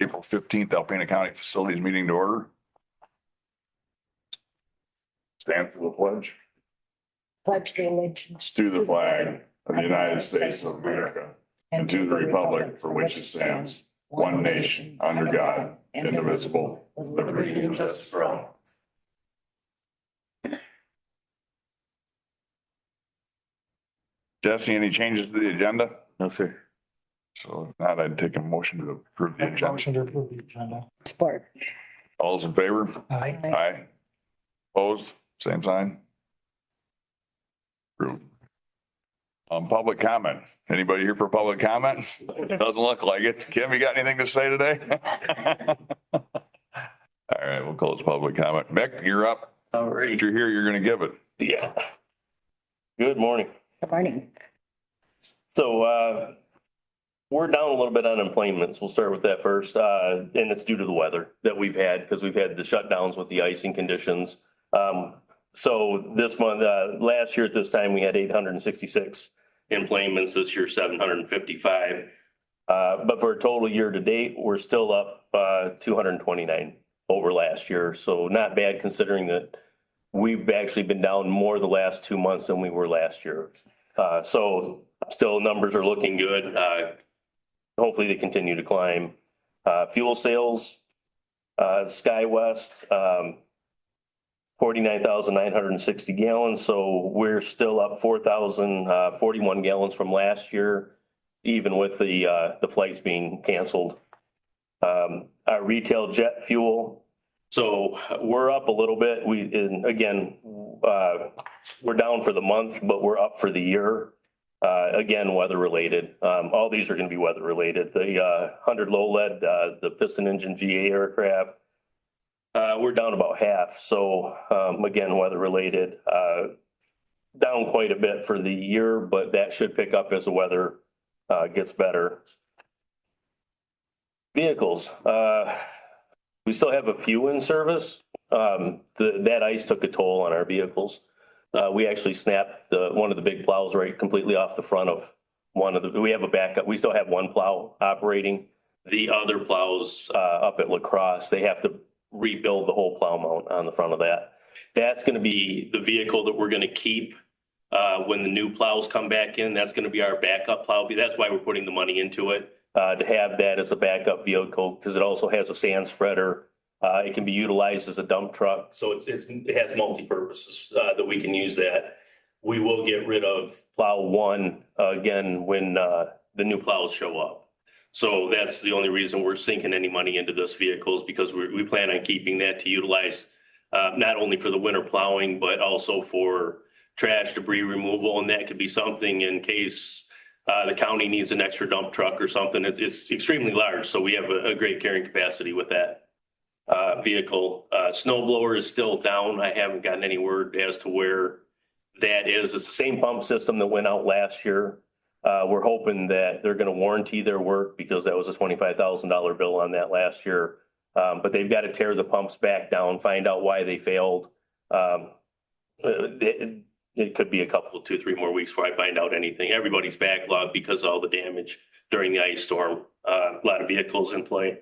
April 15th, Alpena County Facilities Meeting to order. Stand for the pledge. Pledge the allegiance To the flag of the United States of America and to the republic for which it stands, one nation, under God, indivisible, with liberty and justice for all. Jesse, any changes to the agenda? No, sir. So if not, I'd take a motion to approve the agenda. Motion to approve the agenda. support. All those in favor? Aye. Aye. Opposed? Same sign. Approved. Public comment. Anybody here for public comment? Doesn't look like it. Kim, you got anything to say today? All right, we'll close public comment. Mick, you're up. All right. Since you're here, you're gonna give it. Yeah. Good morning. Good morning. So, we're down a little bit on employments. We'll start with that first. And it's due to the weather that we've had because we've had the shutdowns with the icing conditions. So this month, last year at this time, we had 866 employments. This year, 755. But for a total year to date, we're still up 229 over last year. So not bad considering that we've actually been down more the last 2 months than we were last year. So still numbers are looking good. Hopefully they continue to climb. Fuel sales, SkyWest, 49,960 gallons. So we're still up 4,041 gallons from last year, even with the flights being canceled. Our retail jet fuel. So we're up a little bit. We're down for the month, but we're up for the year. Again, weather related. All these are going to be weather related. The 100 low lead, the piston engine GA aircraft, we're down about half. So again, weather related. Down quite a bit for the year, but that should pick up as the weather gets better. Vehicles. We still have a few in service. That ice took a toll on our vehicles. We actually snapped one of the big plows right completely off the front of we have a backup. We still have one plow operating. The other plows up at La Crosse, they have to rebuild the whole plow mount on the front of that. That's going to be the vehicle that we're going to keep when the new plows come back in. That's going to be our backup plow. That's why we're putting the money into it, to have that as a backup vehicle because it also has a sand spreader. It can be utilized as a dump truck. So it has multi-purposes that we can use that. We will get rid of plow one again when the new plows show up. So that's the only reason we're sinking any money into this vehicle is because we plan on keeping that to utilize not only for the winter plowing, but also for trash debris removal. And that could be something in case the county needs an extra dump truck or something. It's extremely large. So we have a great carrying capacity with that vehicle. Snow blower is still down. I haven't gotten any word as to where that is. It's the same pump system that went out last year. We're hoping that they're going to warranty their work because that was a $25,000 bill on that last year. But they've got to tear the pumps back down, find out why they failed. It could be a couple, 2-3 more weeks before I find out anything. Everybody's backlogged because of all the damage during the ice storm. A lot of vehicles in play.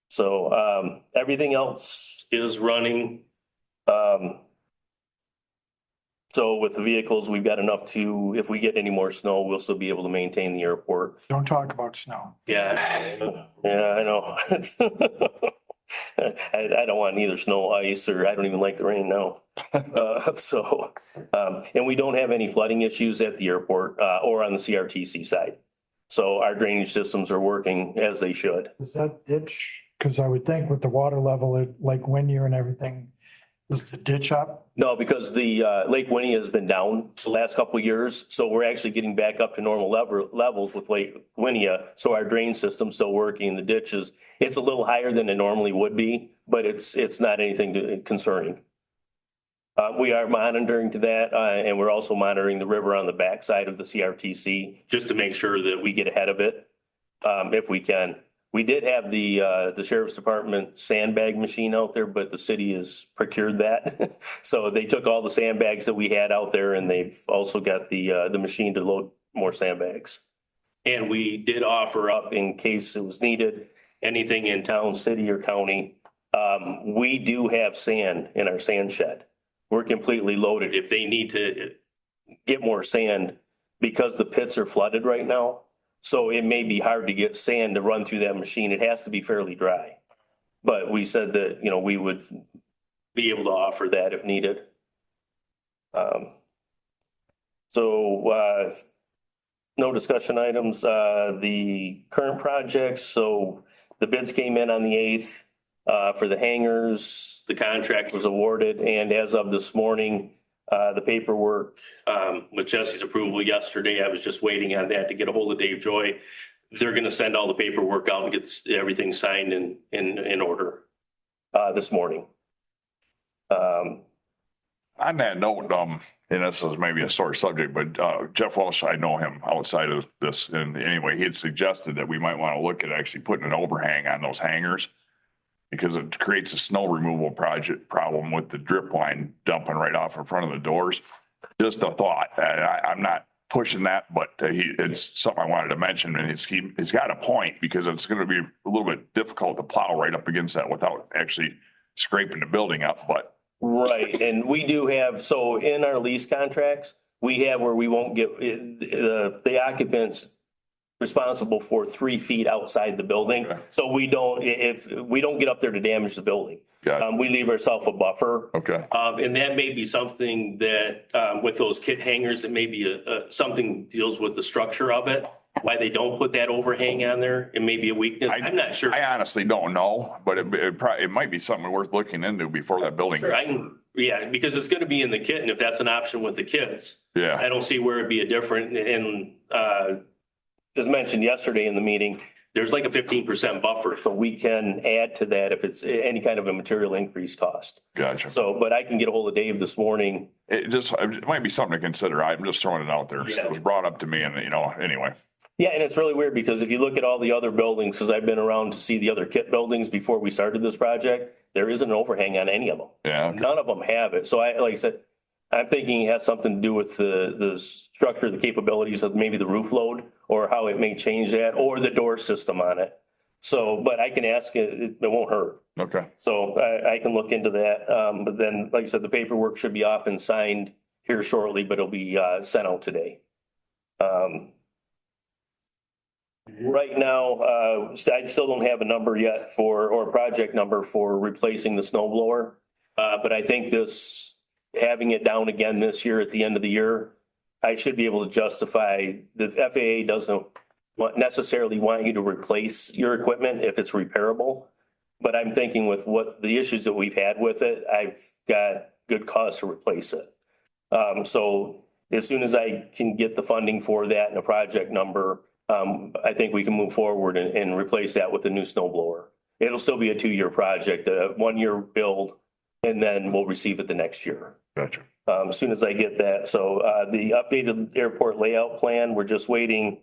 So everything else is running. So with the vehicles, we've got enough to, if we get any more snow, we'll still be able to maintain the airport. Don't talk about snow. Yeah, I know. I don't want neither snow, ice, or I don't even like the rain now. And we don't have any flooding issues at the airport or on the CRTC side. So our drainage systems are working as they should. Is that ditch? Because I would think with the water level at Lake Winnie and everything, is the ditch up? No, because the Lake Winnie has been down the last couple of years. So we're actually getting back up to normal levels with Lake Winnie. So our drain system's still working. The ditches, it's a little higher than it normally would be, but it's not anything concerning. We are monitoring to that, and we're also monitoring the river on the backside of the CRTC just to make sure that we get ahead of it if we can. We did have the sheriff's department sandbag machine out there, but the city has procured that. So they took all the sandbags that we had out there, and they've also got the machine to load more sandbags. And we did offer up in case it was needed anything in town, city or county. We do have sand in our sand shed. We're completely loaded. If they need to get more sand because the pits are flooded right now. So it may be hard to get sand to run through that machine. It has to be fairly dry. But we said that, we would be able to offer that if needed. No discussion items, the current projects. So the bids came in on the 8th, for the hangars. The contract was awarded, and as of this morning, the paperwork, with Jesse's approval yesterday, I was just waiting on that to get a hold of Dave Joy. They're gonna send all the paperwork out and get everything signed in order, this morning. On that note, and this is maybe a sore subject, but Jeff Walsh, I know him outside of this. And anyway, he had suggested that we might want to look at actually putting an overhang on those hangars because it creates a snow removal project problem with the drip line dumping right off in front of the doors. Just a thought. I'm not pushing that, but it's something I wanted to mention. And he's got a point because it's going to be a little bit difficult to plow right up against that without actually scraping the building up, but. Right, and we do have, so in our lease contracts, we have where we won't get, the occupants responsible for 3 feet outside the building. Okay. So if we don't get up there to damage the building. Got it. We leave ourselves a buffer. Okay. And that may be something that, with those kit hangers, it may be something deals with the structure of it. Why they don't put that overhang on there, it may be a weakness. I'm not sure. I honestly don't know, but it might be something worth looking into before that building. Sure, yeah, because it's gonna be in the kit, and if that's an option with the kits. Yeah. I don't see where it'd be a different, and, as mentioned yesterday in the meeting, there's like a 15% buffer, so we can add to that if it's any kind of a material increase cost. Gotcha. So, but I can get a hold of Dave this morning. It might be something to consider. I'm just throwing it out there. Yeah. It was brought up to me and, anyway. Yeah, and it's really weird because if you look at all the other buildings, because I've been around to see the other kit buildings before we started this project, there isn't an overhang on any of them. Yeah. Okay. None of them have it. So like I said, I'm thinking it has something to do with the structure, the capabilities of maybe the roof load or how it may change that or the door system on it. So, but I can ask it, it won't hurt. Okay. So I can look into that. But then, like I said, the paperwork should be off and signed here shortly, but it'll be sent out today. Right now, I still don't have a number yet or a project number for replacing the snow blower. But I think having it down again this year at the end of the year, I should be able to justify. The FAA doesn't necessarily want you to replace your equipment if it's repairable. But I'm thinking with what the issues that we've had with it, I've got good cause to replace it. So as soon as I can get the funding for that and a project number, I think we can move forward and replace that with a new snow blower. It'll still be a 2-year project, a 1-year build, and then we'll receive it the next year. Gotcha. As soon as I get that. So the updated airport layout plan, we're just waiting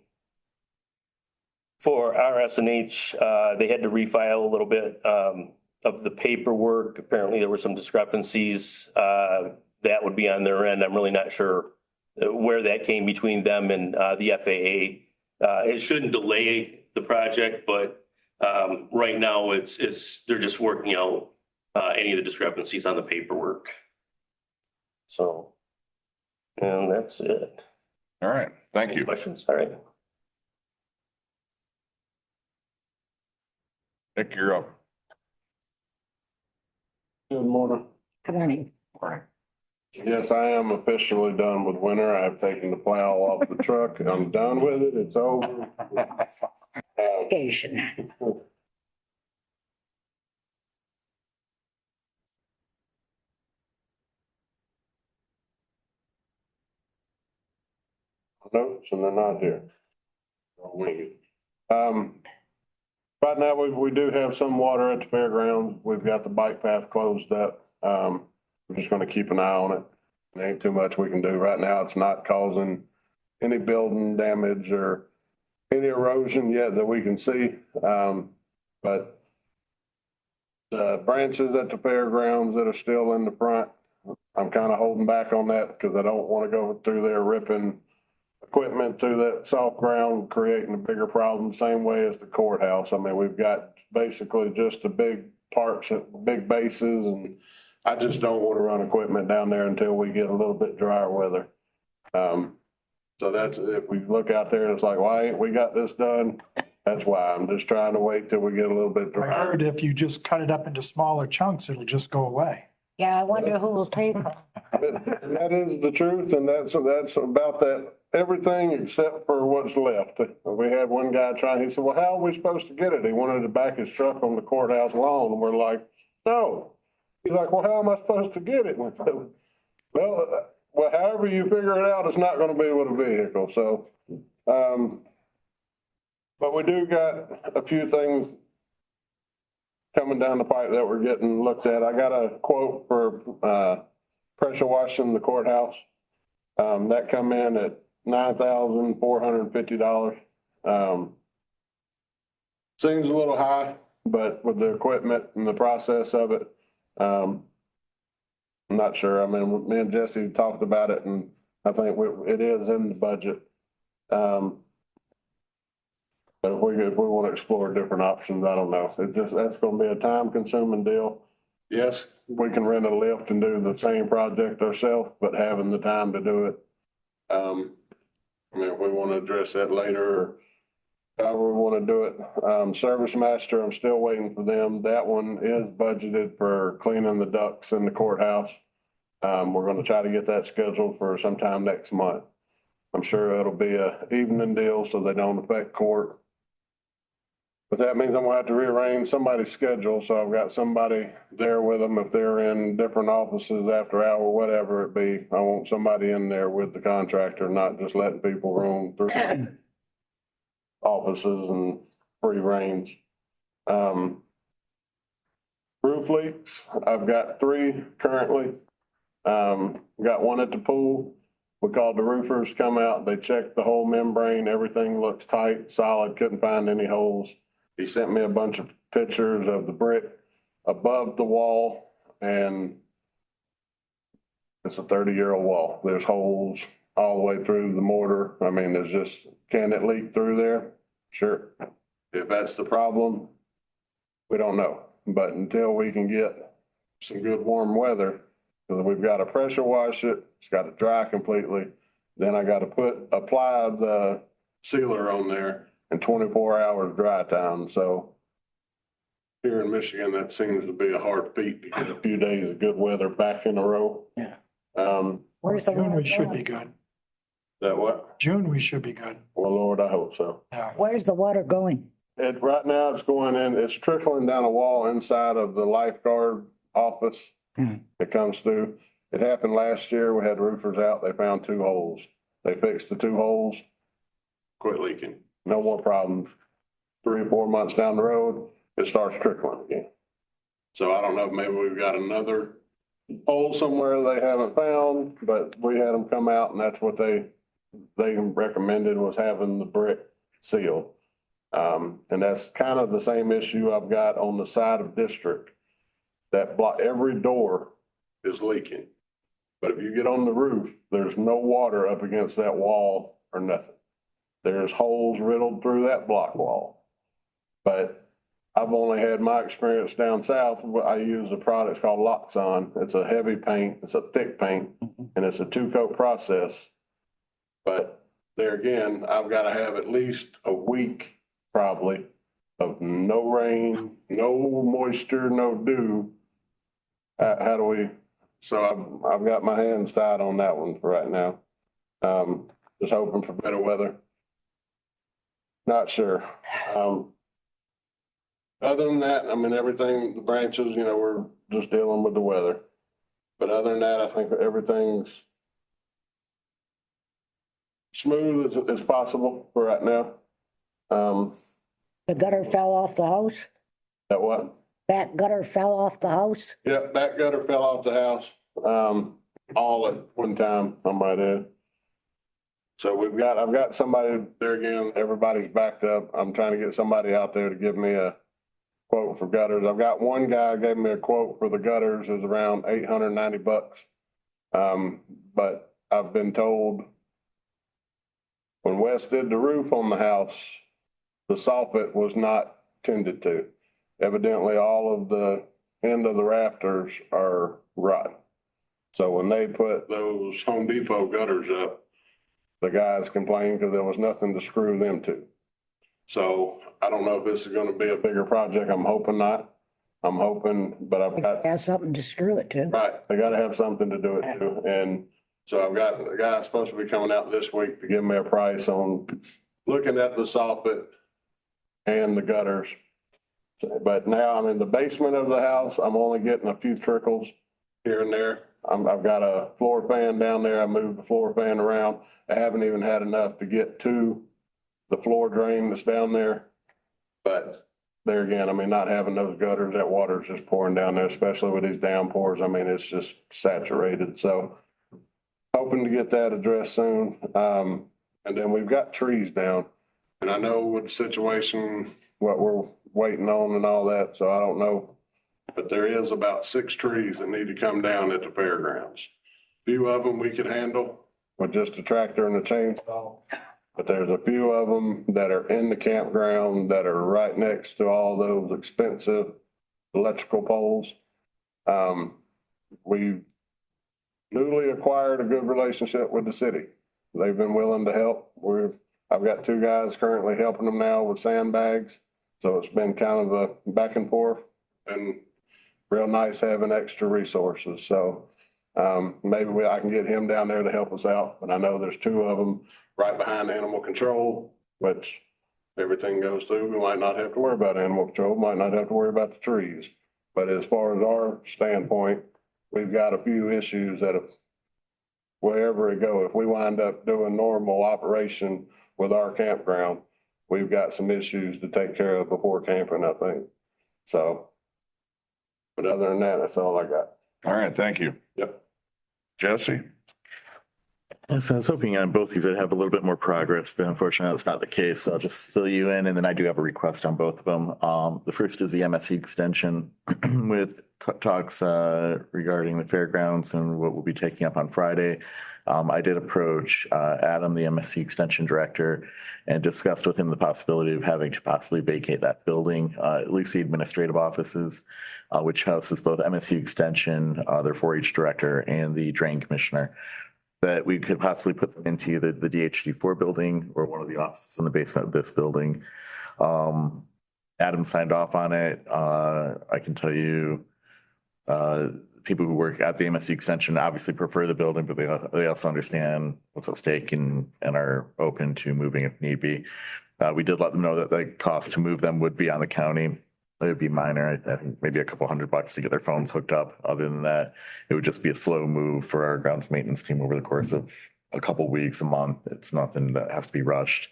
for RS&H. They had to refile a little bit of the paperwork. Apparently there were some discrepancies that would be on their end. I'm really not sure where that came between them and the FAA. It shouldn't delay the project, but right now they're just working out any of the discrepancies on the paperwork. So, and that's it. All right. Thank Any you. questions? All right. Nick, you're up. Good morning. Good morning. All right. Yes, I am officially done with winter. I've taken the plow off the truck. I'm done with it. It's over. Occasion. Notes and they're not here. I'll wing it. Right now, we do have some water at the fairgrounds. We've got the bike path closed up. We're just gonna keep an eye on it. There ain't too much we can do right now. It's not causing any building damage or any erosion yet that we can see. But the branches at the fairgrounds that are still in the front, I'm kind of holding back on that because I don't want to go through there ripping equipment through that soft ground, creating a bigger problem, same way as the courthouse. I mean, we've got basically just the big parks, big bases, and I just don't want to run equipment down there until we get a little bit drier weather. So that's, if we look out there, it's like, why ain't we got this done? That's why. I'm just trying to wait till we get a little bit I drier. heard if you just cut it up into smaller chunks, it'll just go away. Yeah, I wonder who will take them. And that is the truth, and that's about that, everything except for what's left. We had one guy trying, he said, well, how are we supposed to get it? He wanted to back his truck on the courthouse lawn, and we're like, no. He's like, well, how am I supposed to get it? And we said, well, however you figure it out, it's not gonna be with a vehicle, so, but we do got a few things coming down the pipe that we're getting looked at. I got a quote for, pressure washing the courthouse. That come in at $9,450. Seems a little high, but with the equipment and the process of it, I'm not sure. I mean, me and Jesse talked about it, and I think it is in the budget. But if we want to explore different options, I don't know. That's gonna be a time consuming deal. Yes, we can rent a lift and do the same project ourselves, but having the time to do it. I mean, if we want to address that later, or however we want to do it. Service Master, I'm still waiting for them. That one is budgeted for cleaning the ducts in the courthouse. We're gonna try to get that scheduled for sometime next month. I'm sure it'll be a evening deal so they don't affect court. But that means I'm gonna have to rearrange somebody's schedule, so I've got somebody there with them if they're in different offices after hour, whatever it be. I want somebody in there with the contractor, not just letting people roam through offices and free range. Roof leaks, I've got 3 currently. Got one at the pool. We called the roofers, come out, they checked the whole membrane, everything looks tight, solid, couldn't find any holes. He sent me a bunch of pictures of the brick above the wall, and it's a 30-year-old wall. There's holes all the way through the mortar. I mean, there's just, can it leak through there? Sure. If that's the problem, we don't know. But until we can get some good warm weather, because we've got to pressure wash it, it's got to dry completely. Then I got to apply the sealer on there in 24 hours dry time. So here in Michigan, that seems to be a hard feat to get a few days of good weather back in a row. Yeah. Where's the June, water we should going? be good. That what? June, we should be good. Well, Lord, I hope so. Yeah. Where's the water going? Right now it's going in, it's trickling down a wall inside of the lifeguard office. It comes through. It happened last year. We had roofers out. They found 2 holes. They fixed the 2 holes. Quit leaking. No more problems. 3 or 4 months down the road, it starts trickling again. So I don't know, maybe we've got another hole somewhere they haven't found, but we had them come out and that's what they recommended, was having the brick sealed. And that's kind of the same issue I've got on the side of District. That block, every door is leaking. But if you get on the roof, there's no water up against that wall or nothing. There's holes riddled through that block wall. But I've only had my experience down south. I use a product called Loxon. It's a heavy paint, it's a thick paint, and it's a 2-coat process. But there again, I've got to have at least a week probably of no rain, no moisture, no dew. How do we, so I've got my hands tied on that one for right now. Just hoping for better weather. Not sure. Other than that, I mean, everything, the branches, we're just dealing with the weather. But other than that, I think everything's smooth as possible for right now. The gutter fell off the house? That what? That gutter fell off the house? Yep, that gutter fell off the house, all at one time, somebody did. So I've got somebody there again, everybody's backed up. I'm trying to get somebody out there to give me a quote for gutters. I've got one guy gave me a quote for the gutters is around $890. But I've been told When Wes did the roof on the house, the soffit was not tended to. Evidently, all of the end of the rafters are rotten. So when they put those Home Depot gutters up, the guys complained because there was nothing to screw them to. So I don't know if this is gonna be a bigger project. I'm hoping not. I'm hoping, but I've got, Has something to screw it to. right, they gotta have something to do it too. And so I've got a guy supposed to be coming out this week to give me a price on looking at the soffit and the gutters. But now I'm in the basement of the house. I'm only getting a few trickles here and there. I've got a floor fan down there. I moved the floor fan around. I haven't even had enough to get to the floor drain that's down there. But there again, I mean, not having those gutters, that water's just pouring down there, especially with these downpours. I mean, it's just saturated. So hoping to get that addressed soon. And then we've got trees down. And I know with the situation, what we're waiting on and all that, so I don't know. But there is about 6 trees that need to come down at the fairgrounds. Few of them we could handle with just a tractor and a chainsaw. But there's a few of them that are in the campground that are right next to all those expensive electrical poles. We newly acquired a good relationship with the city. They've been willing to help. I've got 2 guys currently helping them now with sandbags. So it's been kind of a back and forth and real nice having extra resources. So maybe I can get him down there to help us out. But I know there's 2 of them right behind animal control, which everything goes through. We might not have to worry about animal control, might not have to worry about the trees. But as far as our standpoint, we've got a few issues that if wherever it go, if we wind up doing normal operation with our campground, we've got some issues to take care of before camping, I think. So, but other than that, that's all I got. All right, thank you. Yep. Jesse? So I was hoping on both these I'd have a little bit more progress, but unfortunately that's not the case. So I'll just fill you in, and then I do have a request on both of them. The first is the MSC extension with talks regarding the fairgrounds and what we'll be taking up on Friday. I did approach Adam, the MSC extension director, and discussed with him the possibility of having to possibly vacate that building, at least the administrative offices, which houses both MSC extension, their 4-H director, and the drain commissioner, that we could possibly put them into the DHD4 building or one of the offices in the basement of this building. Adam signed off on it. I can tell you, people who work at the MSC extension obviously prefer the building, but they also understand what's at stake and are open to moving if need be. We did let them know that the cost to move them would be on the county. It would be minor. I think maybe a couple $100 to get their phones hooked up. Other than that, it would just be a slow move for our grounds maintenance team over the course of a couple weeks, a month. It's nothing that has to be rushed.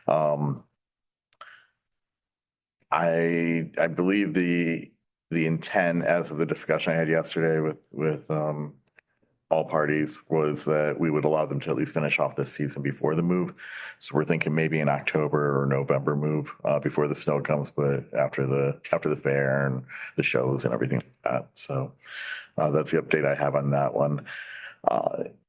I believe the intent, as of the discussion I had yesterday with all parties, was that we would allow them to at least finish off this season before the move. So we're thinking maybe an October or November move before the snow comes, but after the fair and the shows and everything like that. So that's the update I have on that one.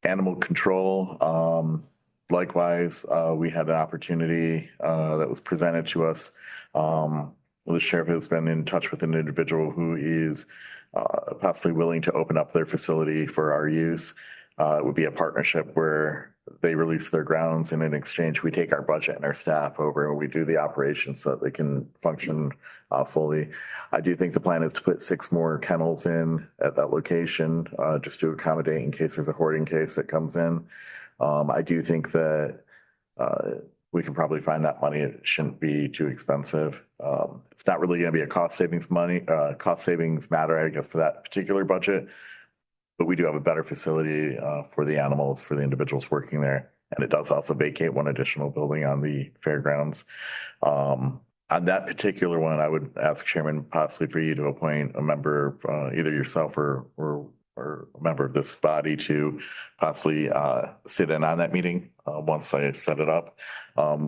Animal control, likewise, we had an opportunity that was presented to us. The sheriff has been in touch with an individual who is possibly willing to open up their facility for our use. It would be a partnership where they release their grounds, and in exchange, we take our budget and our staff over and we do the operations so that they can function fully. I do think the plan is to put 6 more kennels in at that location, just to accommodate in case there's a hoarding case that comes in. I do think that we can probably find that money. It shouldn't be too expensive. It's not really going to be a cost savings matter, I guess, for that particular budget. But we do have a better facility for the animals, for the individuals working there. And it does also vacate 1 additional building on the fairgrounds. On that particular one, I would ask Chairman possibly for you to appoint a member, either yourself or a member of this body, to possibly sit in on that meeting once I set it up.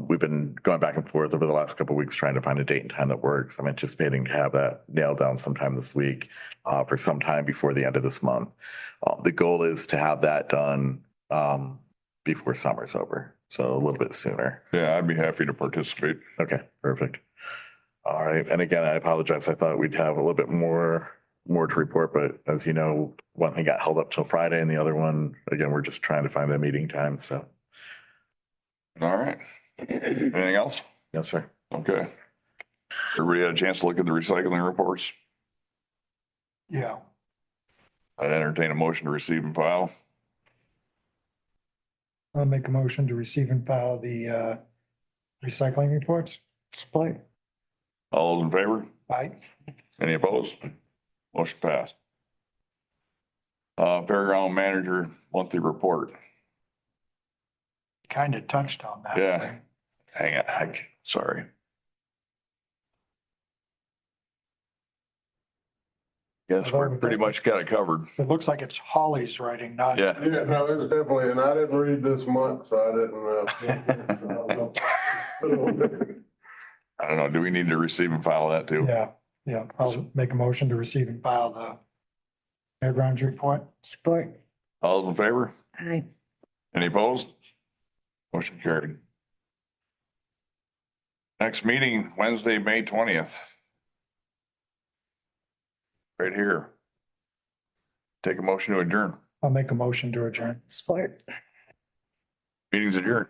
We've been going back and forth over the last couple of weeks trying to find a date and time that works. I'm anticipating to have that nailed down sometime this week for some time before the end of this month. The goal is to have that done before summer's over. So a little bit sooner. Yeah, I'd be happy to participate. Okay, perfect. All right. And again, I apologize. I thought we'd have a little bit more to report, but as you know, one thing got held up till Friday and the other one, again, we're just trying to find a meeting time. So, All right. Anything else? yes, sir. Okay. Everybody had a chance to look at the recycling reports? Yeah. I'd entertain a motion to receive and file. I'll make a motion to receive and file the recycling reports. Support. All those in favor? Aye. Any opposed? Motion passed. Fairground manager monthly report. Kind of touched on that. Yeah. Hang on, sorry. Guess we're pretty much got it covered. It looks like it's Holly's writing, not. Yeah. Yeah, no, it's definitely, and I didn't read this month, so I didn't. I don't know, do we need to receive and file that too? Yeah, yeah. I'll make a motion to receive and file the fairgrounds report. Support. All those in favor? Aye. Any opposed? Motion carried. Next meeting, Wednesday, May 20th. Right here. Take a motion to adjourn. I'll make a motion to adjourn. Support. Meeting's adjourned.